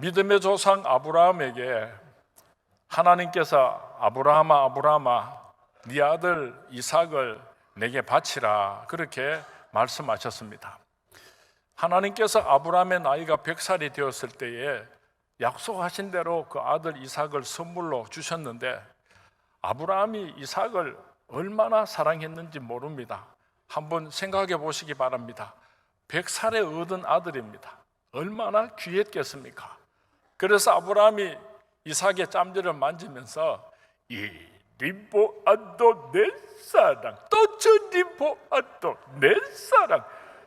믿음의 조상 아브라함에게 하나님께서 아브라함아 네 아들 이삭을 내게 바치라 그렇게 말씀하셨습니다. 하나님께서 아브라함의 나이가 100살이 되었을 때에 약속하신 대로 그 아들 이삭을 선물로 주셨는데 아브라함이 이삭을 얼마나 사랑했는지 모릅니다. 한번 생각해 보시기 바랍니다. 100살에 얻은 아들입니다. 얼마나 귀했겠습니까? 그래서 아브라함이 이삭의 짬들을 만지면서 이 림보 안도 내 사랑 또 저 림보 안도 내 사랑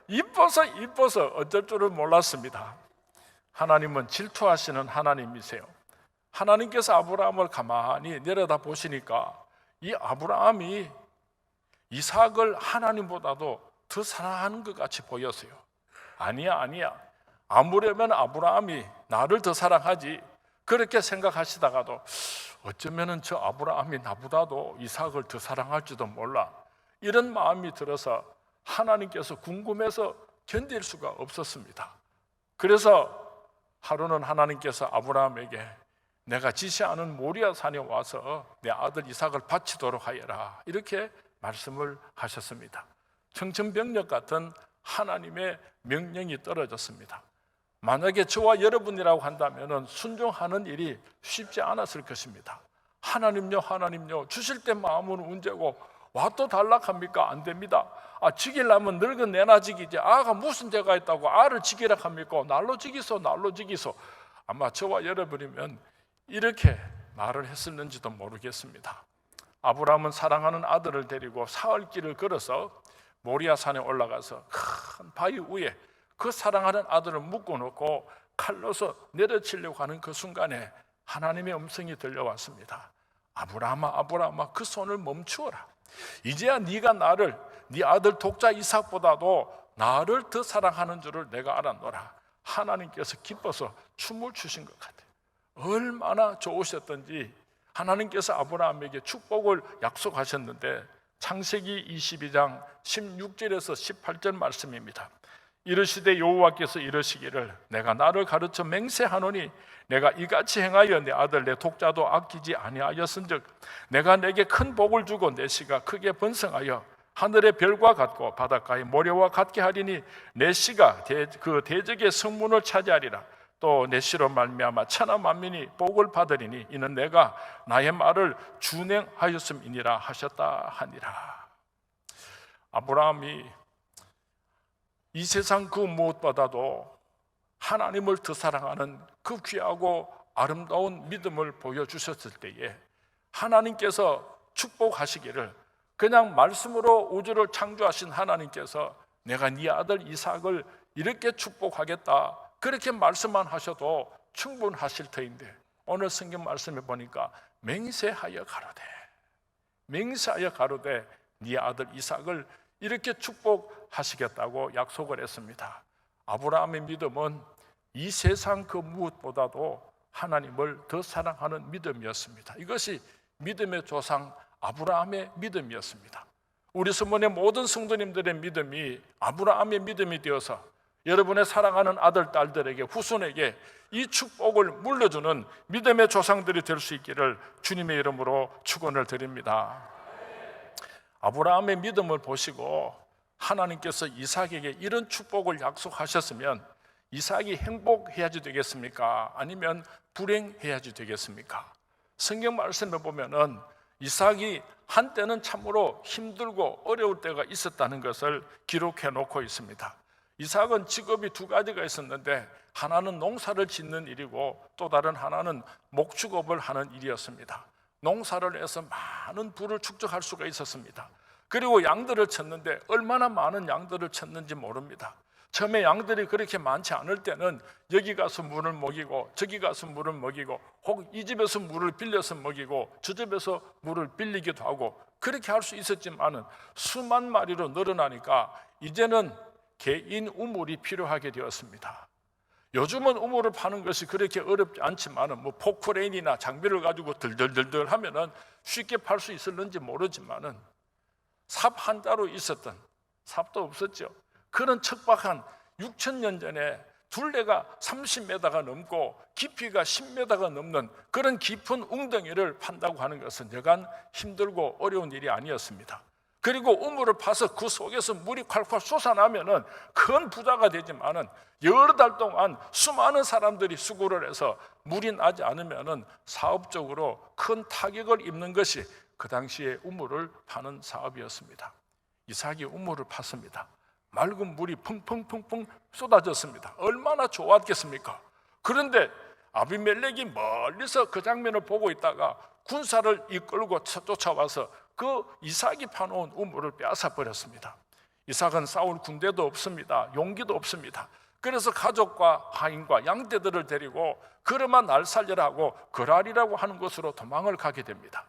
이뻐서 어쩔 줄을 몰랐습니다. 하나님은 질투하시는 하나님이세요. 하나님께서 아브라함을 가만히 내려다 보시니까 이 아브라함이 이삭을 하나님보다도 더 사랑하는 것 같이 보였어요. 아니야. 아무려면 아브라함이 나를 더 사랑하지 그렇게 생각하시다가도 어쩌면 저 아브라함이 나보다도 이삭을 더 사랑할지도 몰라 이런 마음이 들어서 하나님께서 궁금해서 견딜 수가 없었습니다. 그래서 하루는 하나님께서 아브라함에게 내가 지시하는 모리아 산에 와서 내 아들 이삭을 바치도록 하여라 이렇게 말씀을 하셨습니다. 청천벽력 같은 하나님의 명령이 떨어졌습니다. 만약에 저와 여러분이라고 한다면 순종하는 일이 쉽지 않았을 것입니다. 하나님요 주실 때 마음은 언제고 와 또 달락합니까? 안 됩니다. 죽이려면 늙은 내나 죽이지 아가 무슨 죄가 있다고 아를 죽이라 합니까? 날로 죽이소. 아마 저와 여러분이면 이렇게 말을 했을는지도 모르겠습니다. 아브라함은 사랑하는 아들을 데리고 사흘길을 걸어서 모리아 산에 올라가서 큰 바위 위에 그 사랑하는 아들을 묶어놓고 칼로서 내려치려고 하는 그 순간에 하나님의 음성이 들려왔습니다. 아브라함아 그 손을 멈추어라. 이제야 네가 나를 네 아들 독자 이삭보다도 나를 더 사랑하는 줄을 내가 알았노라. 하나님께서 기뻐서 춤을 추신 것 같아요. 얼마나 좋으셨던지 하나님께서 아브라함에게 축복을 약속하셨는데 창세기 22장 16절에서 18절 말씀입니다. 이르시되 여호와께서 이르시기를 내가 나를 가르쳐 맹세하노니 내가 이같이 행하여 내 아들 내 독자도 아끼지 아니하였은즉 내가 내게 큰 복을 주고 내 씨가 크게 번성하여 하늘의 별과 같고 바닷가의 모래와 같게 하리니 내 씨가 그 대적의 성문을 차지하리라. 또 내 씨로 말미암아 천하 만민이 복을 받으리니 이는 내가 나의 말을 준행하였음이니라 하셨다 하니라. 아브라함이 이 세상 그 무엇보다도 하나님을 더 사랑하는 그 귀하고 아름다운 믿음을 보여주셨을 때에 하나님께서 축복하시기를 그냥 말씀으로 우주를 창조하신 하나님께서 내가 네 아들 이삭을 이렇게 축복하겠다 그렇게 말씀만 하셔도 충분하실 터인데 오늘 성경 말씀에 보니까 맹세하여 가로되 네 아들 이삭을 이렇게 축복하시겠다고 약속을 했습니다. 아브라함의 믿음은 이 세상 그 무엇보다도 하나님을 더 사랑하는 믿음이었습니다. 이것이 믿음의 조상 아브라함의 믿음이었습니다. 우리 서문의 모든 성도님들의 믿음이 아브라함의 믿음이 되어서 여러분의 사랑하는 아들, 딸들에게 후손에게 이 축복을 물려주는 믿음의 조상들이 될 수 있기를 주님의 이름으로 축원을 드립니다. 아브라함의 믿음을 보시고 하나님께서 이삭에게 이런 축복을 약속하셨으면 이삭이 행복해야지 되겠습니까? 아니면 불행해야지 되겠습니까? 성경 말씀에 보면은 이삭이 한때는 참으로 힘들고 어려울 때가 있었다는 것을 기록해 놓고 있습니다. 이삭은 직업이 두 가지가 있었는데 하나는 농사를 짓는 일이고 또 다른 하나는 목축업을 하는 일이었습니다. 농사를 해서 많은 부를 축적할 수가 있었습니다. 그리고 양들을 쳤는데 얼마나 많은 양들을 쳤는지 모릅니다. 처음에 양들이 그렇게 많지 않을 때는 여기 가서 물을 먹이고 저기 가서 물을 먹이고 혹 이 집에서 물을 빌려서 먹이고 저 집에서 물을 빌리기도 하고 그렇게 할 수 있었지만은 수만 마리로 늘어나니까 이제는 개인 우물이 필요하게 되었습니다. 요즘은 우물을 파는 것이 그렇게 어렵지 않지만은 뭐 포크레인이나 장비를 가지고 들들들들 하면은 쉽게 팔 수 있을는지 모르지만은 삽 한자로 있었던 삽도 없었죠. 그런 척박한 6,000년 전에 둘레가 30m가 넘고 깊이가 10m가 넘는 그런 깊은 웅덩이를 판다고 하는 것은 여간 힘들고 어려운 일이 아니었습니다. 그리고 우물을 파서 그 속에서 물이 콸콸 솟아나면은 큰 부자가 되지만은 여러 달 동안 수많은 사람들이 수고를 해서 물이 나지 않으면은 사업적으로 큰 타격을 입는 것이 그 당시에 우물을 파는 사업이었습니다. 이삭이 우물을 팠습니다. 맑은 물이 펑펑펑펑 쏟아졌습니다. 얼마나 좋았겠습니까? 그런데 아비멜렉이 멀리서 그 장면을 보고 있다가 군사를 이끌고 쫓아와서 그 이삭이 파놓은 우물을 빼앗아 버렸습니다. 이삭은 싸울 군대도 없습니다. 용기도 없습니다. 그래서 가족과 하인과 양떼들을 데리고 그르마 날 살려라고 그랄이라고 하는 곳으로 도망을 가게 됩니다.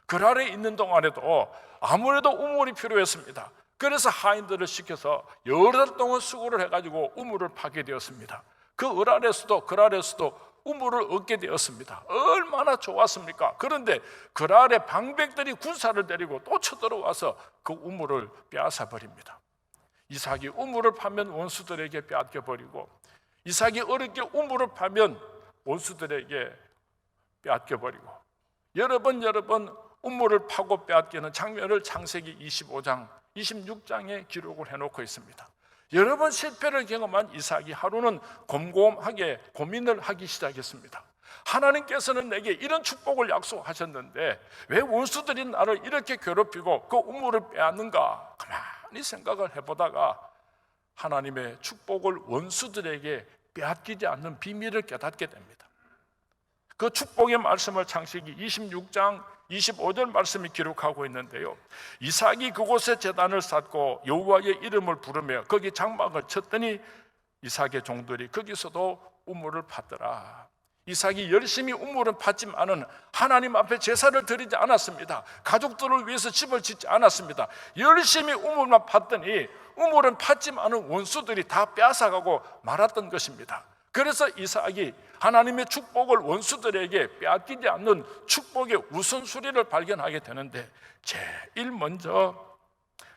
그랄에 있는 동안에도 아무래도 우물이 필요했습니다. 그래서 하인들을 시켜서 여러 달 동안 수고를 해가지고 우물을 파게 되었습니다. 그 그랄에서도 우물을 얻게 되었습니다. 얼마나 좋았습니까? 그런데 그랄의 방백들이 군사를 데리고 또 쳐들어와서 그 우물을 빼앗아 버립니다. 이삭이 우물을 파면 원수들에게 빼앗겨 버리고, 이삭이 어렵게 우물을 파면 원수들에게 빼앗겨 버리고, 여러 번 우물을 파고 빼앗기는 장면을 창세기 25장 26장에 기록을 해놓고 있습니다. 여러 번 실패를 경험한 이삭이 하루는 곰곰하게 고민을 하기 시작했습니다. 하나님께서는 내게 이런 축복을 약속하셨는데 왜 원수들이 나를 이렇게 괴롭히고 그 우물을 빼앗는가? 가만히 생각을 해보다가 하나님의 축복을 원수들에게 빼앗기지 않는 비밀을 깨닫게 됩니다. 그 축복의 말씀을 창세기 26장 25절 말씀이 기록하고 있는데요, 이삭이 그곳에 제단을 쌓고 여호와의 이름을 부르며 거기 장막을 쳤더니 이삭의 종들이 거기서도 우물을 팠더라. 이삭이 열심히 우물은 팠지만은 하나님 앞에 제사를 드리지 않았습니다. 가족들을 위해서 집을 짓지 않았습니다. 열심히 우물만 팠더니 우물은 팠지만은 원수들이 다 빼앗아가고 말았던 것입니다. 그래서 이삭이 하나님의 축복을 원수들에게 빼앗기지 않는 축복의 우선순위를 발견하게 되는데, 제일 먼저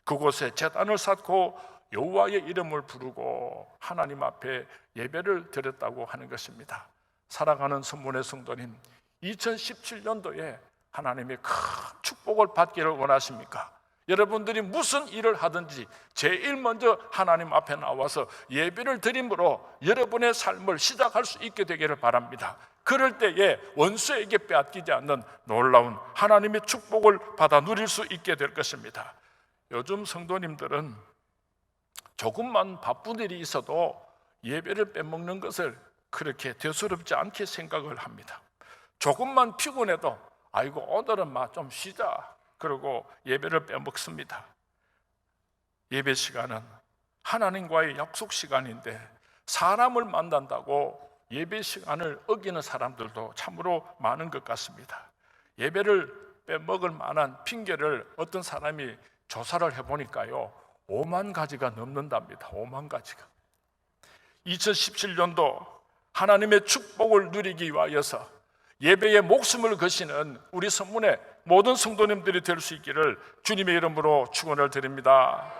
그곳에 제단을 쌓고 여호와의 이름을 부르고 하나님 앞에 예배를 드렸다고 하는 것입니다. 사랑하는 성문의 성도님, 2017년도에 하나님의 큰 축복을 받기를 원하십니까? 여러분들이 무슨 일을 하든지 제일 먼저 하나님 앞에 나와서 예배를 드림으로 여러분의 삶을 시작할 수 있게 되기를 바랍니다. 그럴 때에 원수에게 빼앗기지 않는 놀라운 하나님의 축복을 받아 누릴 수 있게 될 것입니다. 요즘 성도님들은 조금만 바쁜 일이 있어도 예배를 빼먹는 것을 그렇게 대수롭지 않게 생각을 합니다. 조금만 피곤해도 아이고 오늘은 좀 쉬자, 그리고 예배를 빼먹습니다. 예배 시간은 하나님과의 약속 시간인데 사람을 만난다고 예배 시간을 어기는 사람들도 참으로 많은 것 같습니다. 예배를 빼먹을 만한 핑계를 어떤 사람이 조사를 해보니까요, 5만 가지가 넘는답니다. 5만 가지가. 2017년도 하나님의 축복을 누리기 위하여서 예배에 목숨을 거시는 우리 성문의 모든 성도님들이 될 수 있기를 주님의 이름으로 축원을 드립니다.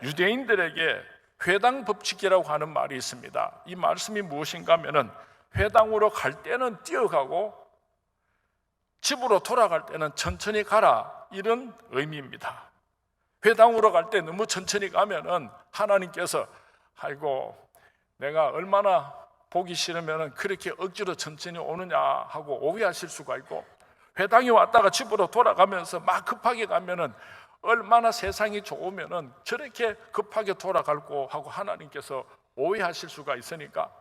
유대인들에게 회당 법칙이라고 하는 말이 있습니다. 이 말씀이 무엇인가 하면은 회당으로 갈 때는 뛰어가고 집으로 돌아갈 때는 천천히 가라, 이런 의미입니다. 회당으로 갈 때 너무 천천히 가면은 하나님께서 아이고 내가 얼마나 보기 싫으면 그렇게 억지로 천천히 오느냐 하고 오해하실 수가 있고, 회당에 왔다가 집으로 돌아가면서 막 급하게 가면은 얼마나 세상이 좋으면은 저렇게 급하게 돌아갈고 하고 하나님께서 오해하실 수가 있으니까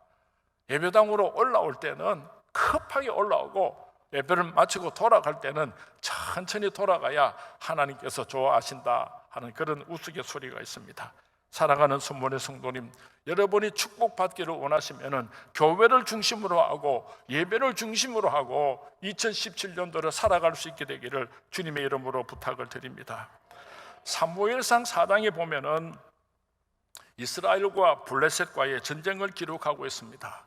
예배당으로 올라올 때는 급하게 올라오고 예배를 마치고 돌아갈 때는 천천히 돌아가야 하나님께서 좋아하신다 하는 그런 우스갯소리가 있습니다. 사랑하는 성문의 성도님, 여러분이 축복받기를 원하시면 교회를 중심으로 하고 예배를 중심으로 하고 2017년도를 살아갈 수 있게 되기를 주님의 이름으로 부탁을 드립니다. 사무엘상 4장에 보면은 이스라엘과 블레셋과의 전쟁을 기록하고 있습니다.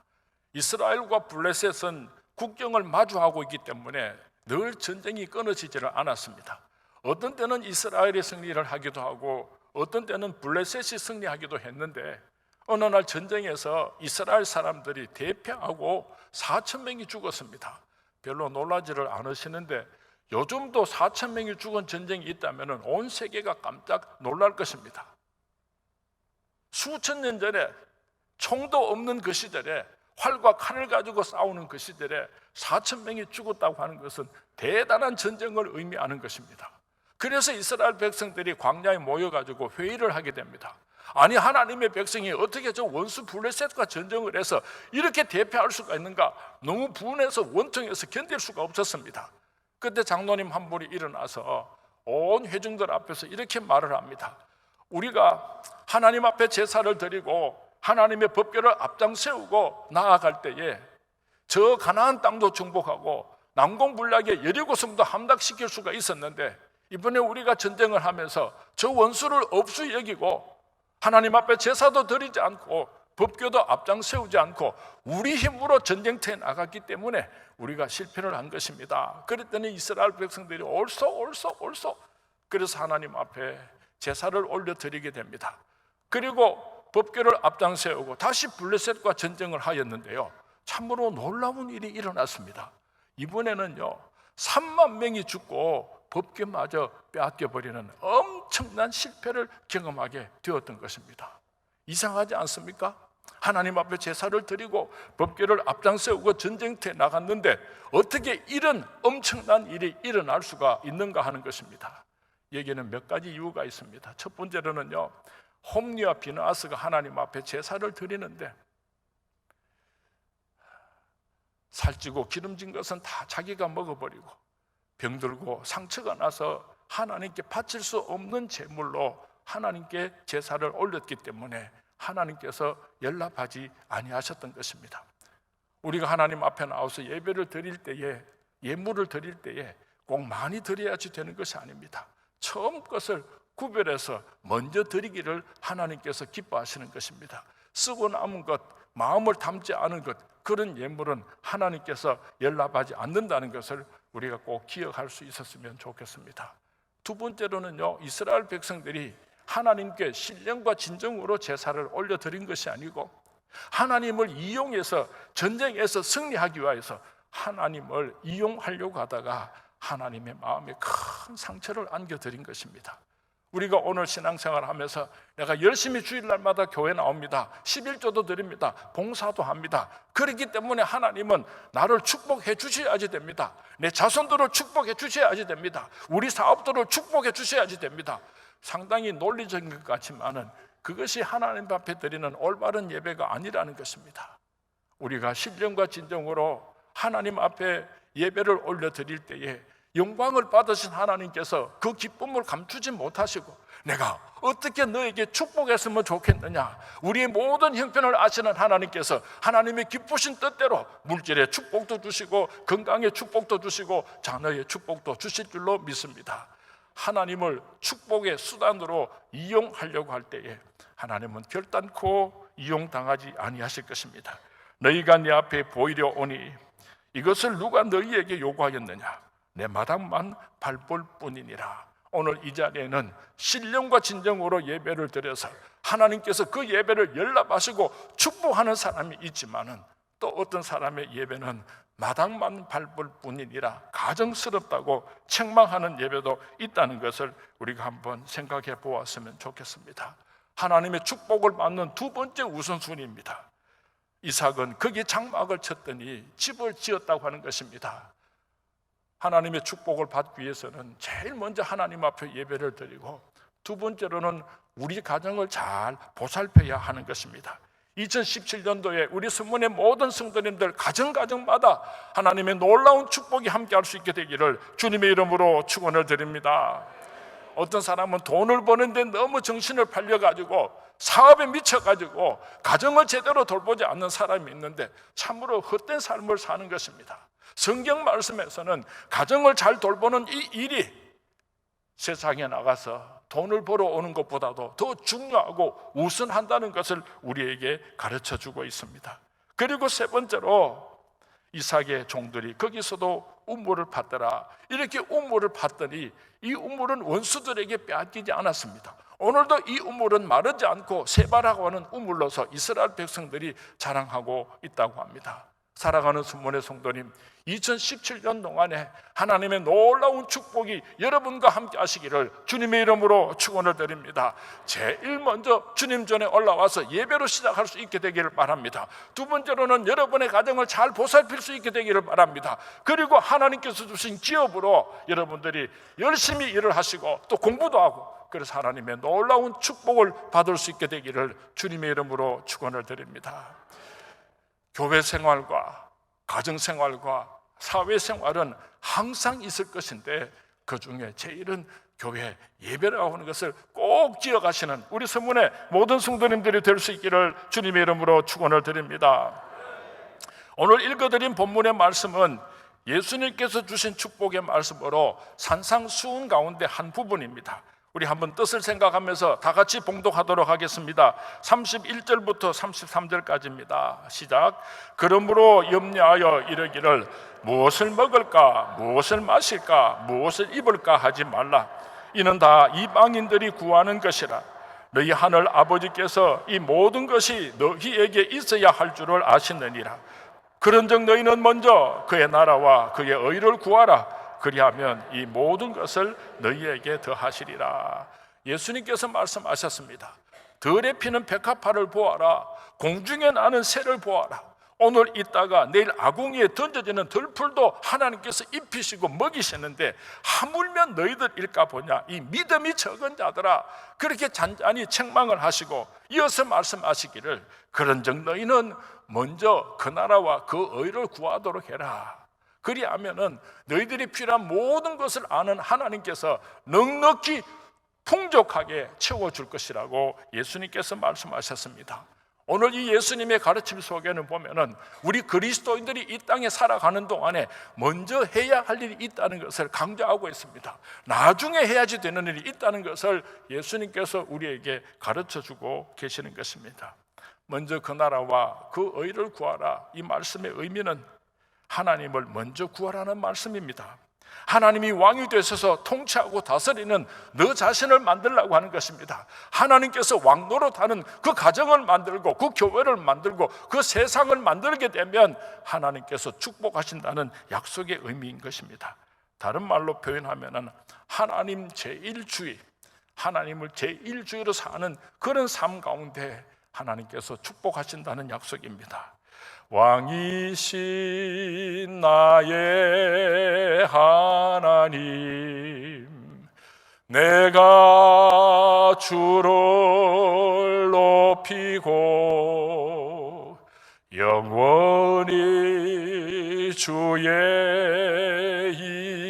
이스라엘과 블레셋은 국경을 마주하고 있기 때문에 늘 전쟁이 끊어지지를 않았습니다. 어떤 때는 이스라엘이 승리를 하기도 하고 어떤 때는 블레셋이 승리하기도 했는데 어느 날 전쟁에서 이스라엘 사람들이 대패하고 4,000명이 죽었습니다. 별로 놀라지를 않으시는데 요즘도 4,000명이 죽은 전쟁이 있다면 온 세계가 깜짝 놀랄 것입니다. 수천 년 전에 총도 없는 그 시절에 활과 칼을 가지고 싸우는 그 시절에 4,000명이 죽었다고 하는 것은 대단한 전쟁을 의미하는 것입니다. 그래서 이스라엘 백성들이 광야에 모여가지고 회의를 하게 됩니다. 아니, 하나님의 백성이 어떻게 저 원수 블레셋과 전쟁을 해서 이렇게 대패할 수가 있는가? 너무 분해서 원통해서 견딜 수가 없었습니다. 그때 장로님 한 분이 일어나서 온 회중들 앞에서 이렇게 말을 합니다. 우리가 하나님 앞에 제사를 드리고 하나님의 법궤를 앞장 세우고 나아갈 때에 저 가나안 땅도 정복하고 난공불락의 여리고성도 함락시킬 수가 있었는데, 이번에 우리가 전쟁을 하면서 저 원수를 없이 여기고 하나님 앞에 제사도 드리지 않고 법궤도 앞장 세우지 않고 우리 힘으로 전쟁터에 나갔기 때문에 우리가 실패를 한 것입니다. 그랬더니 이스라엘 백성들이 옳소. 그래서 하나님 앞에 제사를 올려드리게 됩니다. 그리고 법궤를 앞장 세우고 다시 블레셋과 전쟁을 하였는데요, 참으로 놀라운 일이 일어났습니다. 이번에는요 3만 명이 죽고 법궤마저 빼앗겨버리는 엄청난 실패를 경험하게 되었던 것입니다. 이상하지 않습니까? 하나님 앞에 제사를 드리고 법궤를 앞장 세우고 전쟁터에 나갔는데 어떻게 이런 엄청난 일이 일어날 수가 있는가 하는 것입니다. 여기에는 몇 가지 이유가 있습니다. 첫 번째로는요, 홈리와 비느하스가 하나님 앞에 제사를 드리는데 살찌고 기름진 것은 다 자기가 먹어버리고 병들고 상처가 나서 하나님께 바칠 수 없는 제물로 하나님께 제사를 올렸기 때문에 하나님께서 연락하지 아니하셨던 것입니다. 우리가 하나님 앞에 나와서 예배를 드릴 때에, 예물을 드릴 때에 꼭 많이 드려야지 되는 것이 아닙니다. 처음 것을 구별해서 먼저 드리기를 하나님께서 기뻐하시는 것입니다. 쓰고 남은 것, 마음을 담지 않은 것, 그런 예물은 하나님께서 연락하지 않는다는 것을 우리가 꼭 기억할 수 있었으면 좋겠습니다. 두 번째로는요, 이스라엘 백성들이 하나님께 신령과 진정으로 제사를 올려드린 것이 아니고 하나님을 이용해서 전쟁에서 승리하기 위해서 하나님을 이용하려고 하다가 하나님의 마음에 큰 상처를 안겨드린 것입니다. 우리가 오늘 신앙생활을 하면서 내가 열심히 주일날마다 교회 나옵니다, 11조도 드립니다, 봉사도 합니다. 그렇기 때문에 하나님은 나를 축복해 주셔야지 됩니다. 내 자손들을 축복해 주셔야지 됩니다. 우리 사업들을 축복해 주셔야지 됩니다. 상당히 논리적인 것 같지만은 그것이 하나님 앞에 드리는 올바른 예배가 아니라는 것입니다. 우리가 신령과 진정으로 하나님 앞에 예배를 올려드릴 때에 영광을 받으신 하나님께서 그 기쁨을 감추지 못하시고 내가 어떻게 너에게 축복했으면 좋겠느냐, 우리의 모든 형편을 아시는 하나님께서 하나님의 기쁘신 뜻대로 물질의 축복도 주시고 건강의 축복도 주시고 자녀의 축복도 주실 줄로 믿습니다. 하나님을 축복의 수단으로 이용하려고 할 때에 하나님은 결단코 이용당하지 아니하실 것입니다. 너희가 내 앞에 보이려 오니 이것을 누가 너희에게 요구하였느냐, 내 마당만 밟을 뿐이니라. 오늘 이 자리에는 신령과 진정으로 예배를 드려서 하나님께서 그 예배를 연락하시고 축복하는 사람이 있지만은 또 어떤 사람의 예배는 마당만 밟을 뿐이니라 가정스럽다고 책망하는 예배도 있다는 것을 우리가 한번 생각해 보았으면 좋겠습니다. 하나님의 축복을 받는 두 번째 우선순위입니다. 이삭은 거기에 장막을 쳤더니 집을 지었다고 하는 것입니다. 하나님의 축복을 받기 위해서는 제일 먼저 하나님 앞에 예배를 드리고 두 번째로는 우리 가정을 잘 보살펴야 하는 것입니다. 2017년도에 우리 성문의 모든 성도님들 가정마다 하나님의 놀라운 축복이 함께할 수 있게 되기를 주님의 이름으로 축원을 드립니다. 어떤 사람은 돈을 버는데 너무 정신을 팔려가지고 사업에 미쳐가지고 가정을 제대로 돌보지 않는 사람이 있는데 참으로 헛된 삶을 사는 것입니다. 성경 말씀에서는 가정을 잘 돌보는 이 일이 세상에 나가서 돈을 벌어오는 것보다도 더 중요하고 우선한다는 것을 우리에게 가르쳐주고 있습니다. 그리고 세 번째로 이삭의 종들이 거기서도 우물을 팠더라. 이렇게 우물을 팠더니 이 우물은 원수들에게 빼앗기지 않았습니다. 오늘도 이 우물은 마르지 않고 새바라고 하는 우물로서 이스라엘 백성들이 자랑하고 있다고 합니다. 살아가는 순문의 성도님, 2017년 동안에 하나님의 놀라운 축복이 여러분과 함께 하시기를 주님의 이름으로 축원을 드립니다. 제일 먼저 주님 전에 올라와서 예배로 시작할 수 있게 되기를 바랍니다. 두 번째로는 여러분의 가정을 잘 보살필 수 있게 되기를 바랍니다. 그리고 하나님께서 주신 기업으로 여러분들이 열심히 일을 하시고 또 공부도 하고, 그래서 하나님의 놀라운 축복을 받을 수 있게 되기를 주님의 이름으로 축원을 드립니다. 교회 생활과 가정 생활과 사회 생활은 항상 있을 것인데, 그 중에 제일은 교회 예배라고 하는 것을 꼭 기억하시는 우리 서문의 모든 성도님들이 될 수 있기를 주님의 이름으로 축원을 드립니다. 오늘 읽어드린 본문의 말씀은 예수님께서 주신 축복의 말씀으로 산상수훈 가운데 한 부분입니다. 우리 한번 뜻을 생각하면서 다 같이 봉독하도록 하겠습니다. 31절부터 33절까지입니다. 시작. 그러므로 염려하여 이르기를 무엇을 먹을까, 무엇을 마실까, 무엇을 입을까 하지 말라. 이는 다 이방인들이 구하는 것이라. 너희 하늘 아버지께서 이 모든 것이 너희에게 있어야 할 줄을 아시느니라. 그런즉 너희는 먼저 그의 나라와 그의 의를 구하라. 그리하면 이 모든 것을 너희에게 더하시리라. 예수님께서 말씀하셨습니다. 들에 피는 백합화를 보아라. 공중에 나는 새를 보아라. 오늘 있다가 내일 아궁이에 던져지는 들풀도 하나님께서 입히시고 먹이시는데 하물며 너희들일까 보냐. 이 믿음이 적은 자들아. 그렇게 잔잔히 책망을 하시고 이어서 말씀하시기를 그런즉 너희는 먼저 그 나라와 그 의를 구하도록 해라. 그리하면은 너희들이 필요한 모든 것을 아는 하나님께서 넉넉히 풍족하게 채워줄 것이라고 예수님께서 말씀하셨습니다. 오늘 이 예수님의 가르침 속에는 보면은 우리 그리스도인들이 이 땅에 살아가는 동안에 먼저 해야 할 일이 있다는 것을 강조하고 있습니다. 나중에 해야지 되는 일이 있다는 것을 예수님께서 우리에게 가르쳐주고 계시는 것입니다. 먼저 그 나라와 그 의를 구하라. 이 말씀의 의미는 하나님을 먼저 구하라는 말씀입니다. 하나님이 왕이 되셔서 통치하고 다스리는 너 자신을 만들라고 하는 것입니다. 하나님께서 왕 노릇하는 그 가정을 만들고 그 교회를 만들고 그 세상을 만들게 되면 하나님께서 축복하신다는 약속의 의미인 것입니다. 다른 말로 표현하면 하나님 제1주의, 하나님을 제1주의로 사는 그런 삶 가운데 하나님께서 축복하신다는 약속입니다. 왕이신 나의 하나님, 내가 주를 높이고 영원히 주의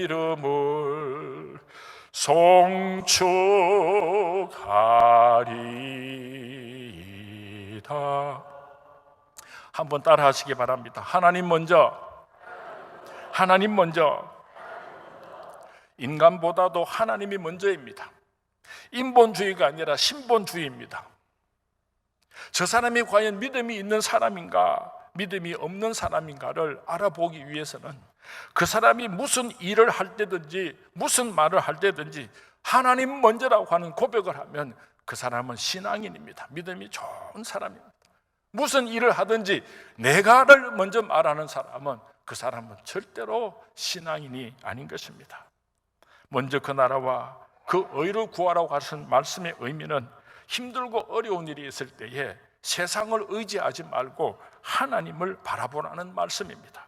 이름을 송축하리이다. 한번 따라 하시기 바랍니다. 하나님 먼저, 하나님 먼저. 인간보다도 하나님이 먼저입니다. 인본주의가 아니라 신본주의입니다. 저 사람이 과연 믿음이 있는 사람인가, 믿음이 없는 사람인가를 알아보기 위해서는 그 사람이 무슨 일을 할 때든지 무슨 말을 할 때든지 하나님 먼저라고 하는 고백을 하면 그 사람은 신앙인입니다. 믿음이 좋은 사람입니다. 무슨 일을 하든지 내가를 먼저 말하는 사람은 그 사람은 절대로 신앙인이 아닌 것입니다. 먼저 그 나라와 그 의를 구하라고 하신 말씀의 의미는 힘들고 어려운 일이 있을 때에 세상을 의지하지 말고 하나님을 바라보라는 말씀입니다.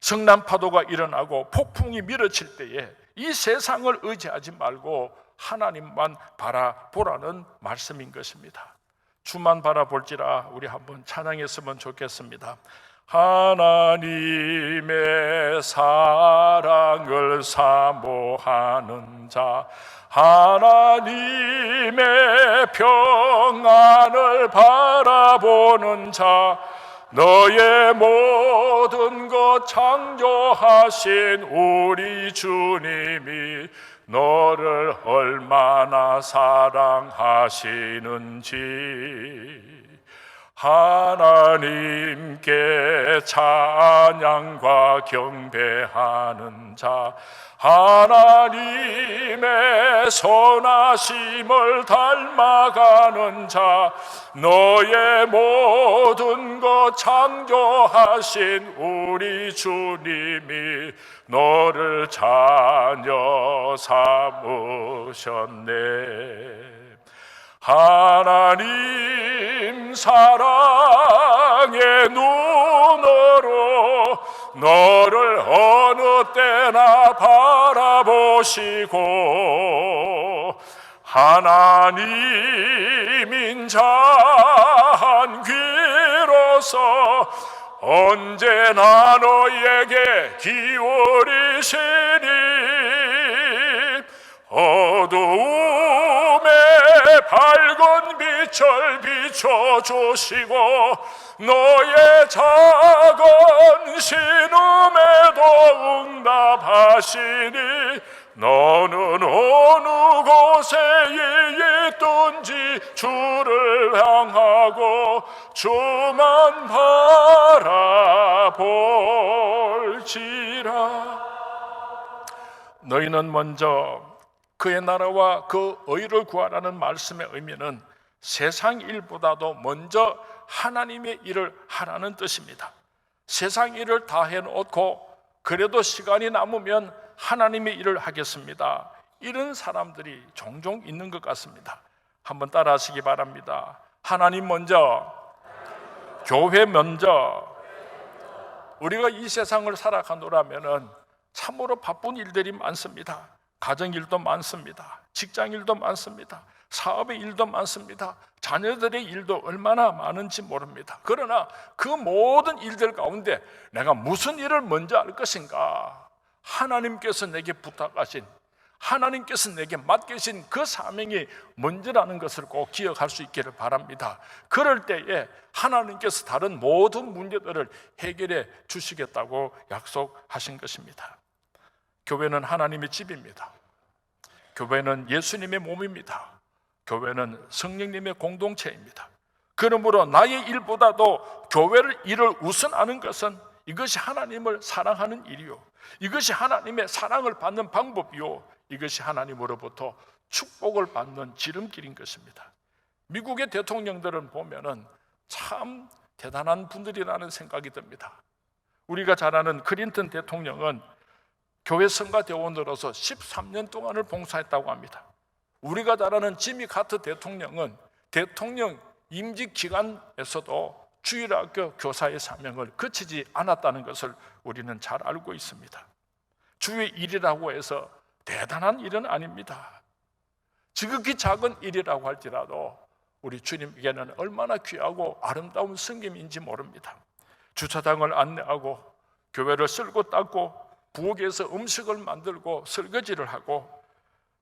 성난파도가 일어나고 폭풍이 밀어칠 때에 이 세상을 의지하지 말고 하나님만 바라보라는 말씀인 것입니다. 주만 바라볼지라. 우리 한번 찬양했으면 좋겠습니다. 하나님의 사랑을 사모하는 자, 하나님의 평안을 바라보는 자, 너의 모든 것 창조하신 우리 주님이 너를 얼마나 사랑하시는지 하나님께 찬양과 경배하는 자, 하나님의 선하심을 닮아가는 자, 너의 모든 것 창조하신 우리 주님이 너를 자녀 삼으셨네. 하나님 사랑의 눈으로 너를 어느 때나 바라보시고 하나님인 자한 귀로서 언제나 너에게 기울이시니 어두움에 밝은 빛을 비춰주시고 너의 작은 신음에도 응답하시니 너는 어느 곳에 있든지 주를 향하고 주만 바라볼지라. 너희는 먼저 그의 나라와 그 의를 구하라는 말씀의 의미는 세상 일보다도 먼저 하나님의 일을 하라는 뜻입니다. 세상 일을 다 해놓고 그래도 시간이 남으면 하나님의 일을 하겠습니다, 이런 사람들이 종종 있는 것 같습니다. 한번 따라 하시기 바랍니다. 하나님 먼저, 교회 먼저. 우리가 이 세상을 살아가노라면 참으로 바쁜 일들이 많습니다. 가정일도 많습니다. 직장일도 많습니다. 사업의 일도 많습니다. 자녀들의 일도 얼마나 많은지 모릅니다. 그러나 그 모든 일들 가운데 내가 무슨 일을 먼저 할 것인가? 하나님께서 내게 부탁하신, 하나님께서 내게 맡기신 그 사명이 먼저라는 것을 꼭 기억할 수 있기를 바랍니다. 그럴 때에 하나님께서 다른 모든 문제들을 해결해 주시겠다고 약속하신 것입니다. 교회는 하나님의 집입니다. 교회는 예수님의 몸입니다. 교회는 성령님의 공동체입니다. 그러므로 나의 일보다도 교회를 일을 우선하는 것은 이것이 하나님을 사랑하는 일이요, 이것이 하나님의 사랑을 받는 방법이요, 이것이 하나님으로부터 축복을 받는 지름길인 것입니다. 미국의 대통령들은 보면은 참 대단한 분들이라는 생각이 듭니다. 우리가 잘 아는 클린턴 대통령은 교회 성가대원으로서 13년 동안을 봉사했다고 합니다. 우리가 잘 아는 지미 카터 대통령은 대통령 임기 기간에서도 주일학교 교사의 사명을 그치지 않았다는 것을 우리는 잘 알고 있습니다. 주의 일이라고 해서 대단한 일은 아닙니다. 지극히 작은 일이라고 할지라도 우리 주님에게는 얼마나 귀하고 아름다운 섬김인지 모릅니다. 주차장을 안내하고 교회를 쓸고 닦고 부엌에서 음식을 만들고 설거지를 하고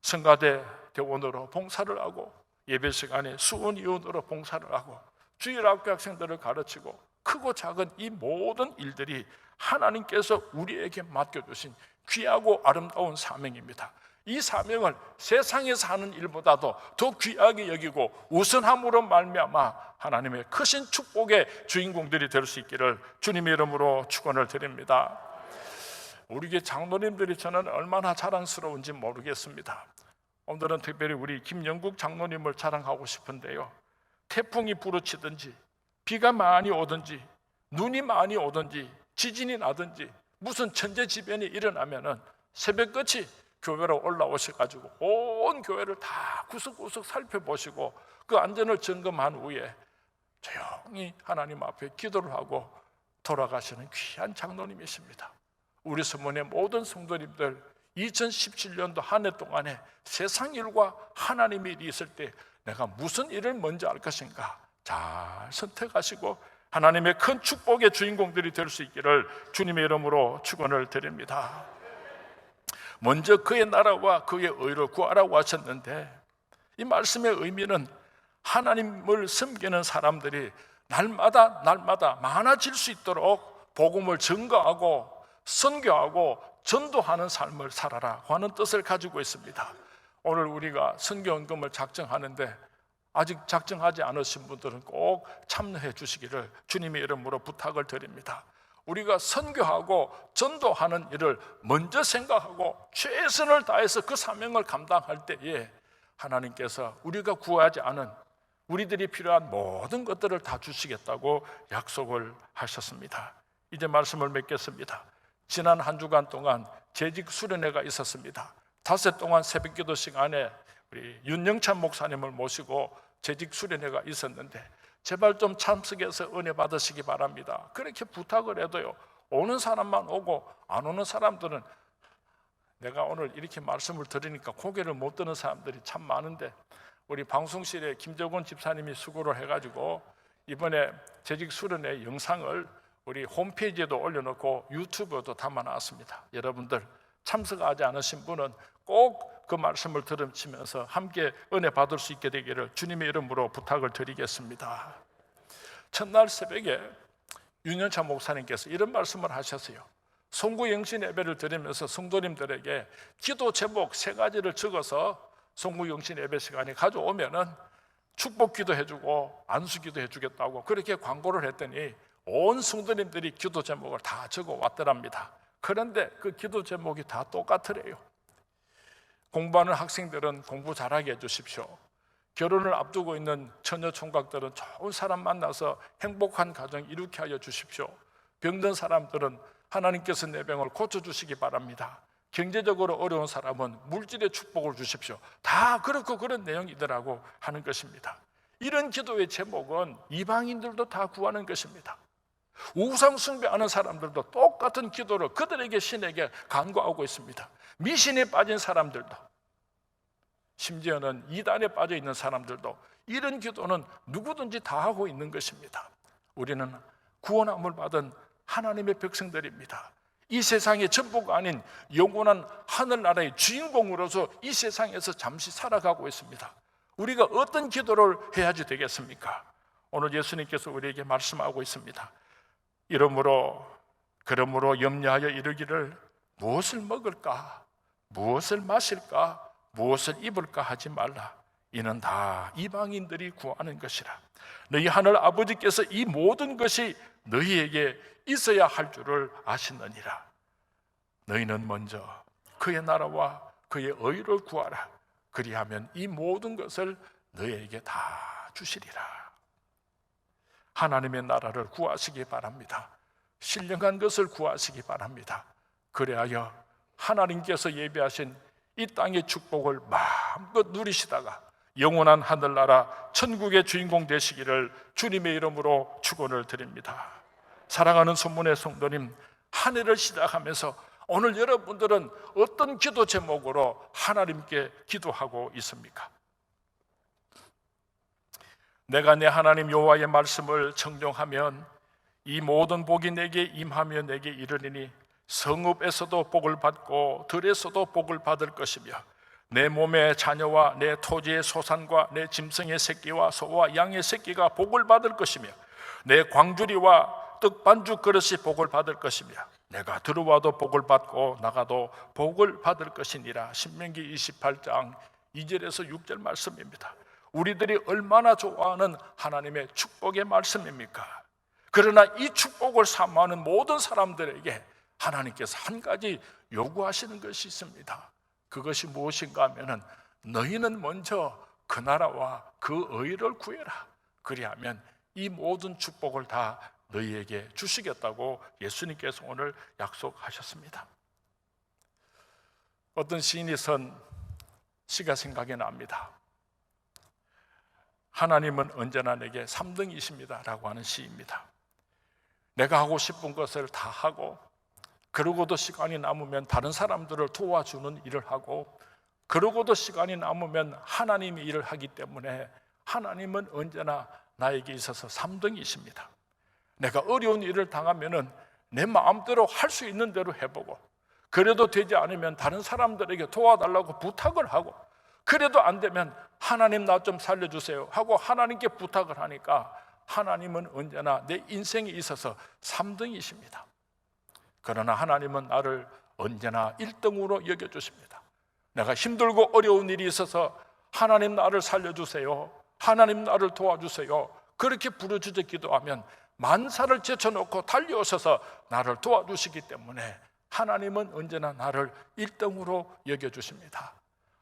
성가대 대원으로 봉사를 하고 예배 시간에 수원위원으로 봉사를 하고 주일학교 학생들을 가르치고 크고 작은 이 모든 일들이 하나님께서 우리에게 맡겨주신 귀하고 아름다운 사명입니다. 이 사명을 세상에서 하는 일보다도 더 귀하게 여기고 우선함으로 말미암아 하나님의 크신 축복의 주인공들이 될 수 있기를 주님의 이름으로 축원을 드립니다. 우리 장로님들이 저는 얼마나 자랑스러운지 모르겠습니다. 오늘은 특별히 우리 김영국 장로님을 자랑하고 싶은데요, 태풍이 부르치든지 비가 많이 오든지 눈이 많이 오든지 지진이 나든지 무슨 천재지변이 일어나면은 새벽같이 교회로 올라오셔가지고 온 교회를 다 구석구석 살펴보시고 그 안전을 점검한 후에 조용히 하나님 앞에 기도를 하고 돌아가시는 귀한 장로님이십니다. 우리 서문의 모든 성도님들 2017년도 한 해 동안에 세상 일과 하나님의 일이 있을 때 내가 무슨 일을 먼저 할 것인가 잘 선택하시고 하나님의 큰 축복의 주인공들이 될 수 있기를 주님의 이름으로 축원을 드립니다. 먼저 그의 나라와 그의 의를 구하라고 하셨는데 이 말씀의 의미는 하나님을 섬기는 사람들이 날마다 많아질 수 있도록 복음을 증거하고 선교하고 전도하는 삶을 살아라 하는 뜻을 가지고 있습니다. 오늘 우리가 선교헌금을 작정하는데 아직 작정하지 않으신 분들은 꼭 참여해 주시기를 주님의 이름으로 부탁을 드립니다. 우리가 선교하고 전도하는 일을 먼저 생각하고 최선을 다해서 그 사명을 감당할 때에 하나님께서 우리가 구하지 않은 우리들이 필요한 모든 것들을 다 주시겠다고 약속을 하셨습니다. 이제 말씀을 맺겠습니다. 지난 한 주간 동안 재직 수련회가 있었습니다. 닷새 동안 새벽기도 시간에 우리 윤영찬 목사님을 모시고 재직 수련회가 있었는데 제발 좀 참석해서 은혜 받으시기 바랍니다. 그렇게 부탁을 해도요, 오는 사람만 오고 안 오는 사람들은, 내가 오늘 이렇게 말씀을 드리니까 고개를 못 드는 사람들이 참 많은데, 우리 방송실에 김정원 집사님이 수고를 해가지고 이번에 재직 수련회 영상을 우리 홈페이지에도 올려놓고 유튜브에도 담아놨습니다. 여러분들 참석하지 않으신 분은 꼭 그 말씀을 들으시면서 함께 은혜 받을 수 있게 되기를 주님의 이름으로 부탁을 드리겠습니다. 첫날 새벽에 윤현찬 목사님께서 이런 말씀을 하셨어요. 송구영신 예배를 드리면서 성도님들에게 기도 제목 3가지를 적어서 송구영신 예배 시간에 가져오면은 축복기도 해주고 안수기도 해주겠다고 그렇게 광고를 했더니 온 성도님들이 기도 제목을 다 적어 왔더랍니다. 그런데 그 기도 제목이 다 똑같으래요. 공부하는 학생들은 공부 잘하게 해주십시오. 결혼을 앞두고 있는 처녀 총각들은 좋은 사람 만나서 행복한 가정 이루게 하여 주십시오. 병든 사람들은 하나님께서 내 병을 고쳐주시기 바랍니다. 경제적으로 어려운 사람은 물질의 축복을 주십시오. 다 그렇고 그런 내용이더라고 하는 것입니다. 이런 기도의 제목은 이방인들도 다 구하는 것입니다. 우상 숭배하는 사람들도 똑같은 기도를 그들에게 신에게 간구하고 있습니다. 미신에 빠진 사람들도, 심지어는 이단에 빠져 있는 사람들도 이런 기도는 누구든지 다 하고 있는 것입니다. 우리는 구원함을 받은 하나님의 백성들입니다. 이 세상의 전부가 아닌 영원한 하늘나라의 주인공으로서 이 세상에서 잠시 살아가고 있습니다. 우리가 어떤 기도를 해야지 되겠습니까? 오늘 예수님께서 우리에게 말씀하고 있습니다. 그러므로 염려하여 이르기를 무엇을 먹을까, 무엇을 마실까, 무엇을 입을까 하지 말라. 이는 다 이방인들이 구하는 것이라. 너희 하늘 아버지께서 이 모든 것이 너희에게 있어야 할 줄을 아시느니라. 너희는 먼저 그의 나라와 그의 의를 구하라. 그리하면 이 모든 것을 너희에게 다 주시리라. 하나님의 나라를 구하시기 바랍니다. 신령한 것을 구하시기 바랍니다. 그래야 하나님께서 예비하신 이 땅의 축복을 마음껏 누리시다가 영원한 하늘나라 천국의 주인공 되시기를 주님의 이름으로 축원을 드립니다. 사랑하는 손문의 성도님, 한 해를 시작하면서 오늘 여러분들은 어떤 기도 제목으로 하나님께 기도하고 있습니까? 내가 내 하나님 여호와의 말씀을 청종하면 이 모든 복이 내게 임하며 내게 이르리니 성읍에서도 복을 받고 들에서도 복을 받을 것이며 내 몸의 자녀와 내 토지의 소산과 내 짐승의 새끼와 소와 양의 새끼가 복을 받을 것이며 내 광주리와 떡반죽 그릇이 복을 받을 것이며 내가 들어와도 복을 받고 나가도 복을 받을 것이니라. 신명기 28장 2절에서 6절 말씀입니다. 우리들이 얼마나 좋아하는 하나님의 축복의 말씀입니까? 그러나 이 축복을 사모하는 모든 사람들에게 하나님께서 한 가지 요구하시는 것이 있습니다. 그것이 무엇인가 하면은 너희는 먼저 그 나라와 그 의를 구해라. 그리하면 이 모든 축복을 다 너희에게 주시겠다고 예수님께서 오늘 약속하셨습니다. 어떤 시인이 쓴 시가 생각이 납니다. 하나님은 언제나 내게 3등이십니다 라고 하는 시입니다. 내가 하고 싶은 것을 다 하고 그러고도 시간이 남으면 다른 사람들을 도와주는 일을 하고 그러고도 시간이 남으면 하나님의 일을 하기 때문에 하나님은 언제나 나에게 있어서 3등이십니다. 내가 어려운 일을 당하면 내 마음대로 할 수 있는 대로 해보고 그래도 되지 않으면 다른 사람들에게 도와달라고 부탁을 하고 그래도 안 되면 하나님 나 좀 살려주세요 하고 하나님께 부탁을 하니까 하나님은 언제나 내 인생에 있어서 3등이십니다. 그러나 하나님은 나를 언제나 1등으로 여겨주십니다. 내가 힘들고 어려운 일이 있어서 하나님 나를 살려주세요 하나님 나를 도와주세요. 그렇게 부르짖어 기도하면 만사를 제쳐놓고 달려오셔서 나를 도와주시기 때문에 하나님은 언제나 나를 1등으로 여겨주십니다.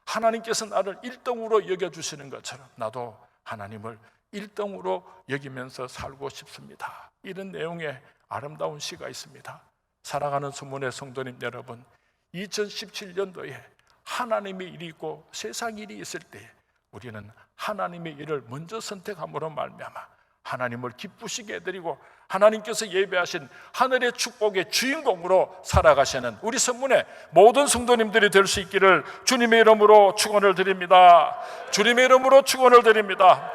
하나님께서 나를 1등으로 여겨주시는 것처럼 나도 하나님을 1등으로 여기면서 살고 싶습니다. 이런 내용의 아름다운 시가 있습니다. 사랑하는 수문의 성도님 여러분, 2017년도에 하나님의 일이 있고 세상 일이 있을 때 우리는 하나님의 일을 먼저 선택함으로 말미암아 하나님을 기쁘시게 해드리고 하나님께서 예배하신 하늘의 축복의 주인공으로 살아가시는 우리 성문의 모든 성도님들이 될 수 있기를 주님의 이름으로 축원을 드립니다. 주님의 이름으로 축원을 드립니다.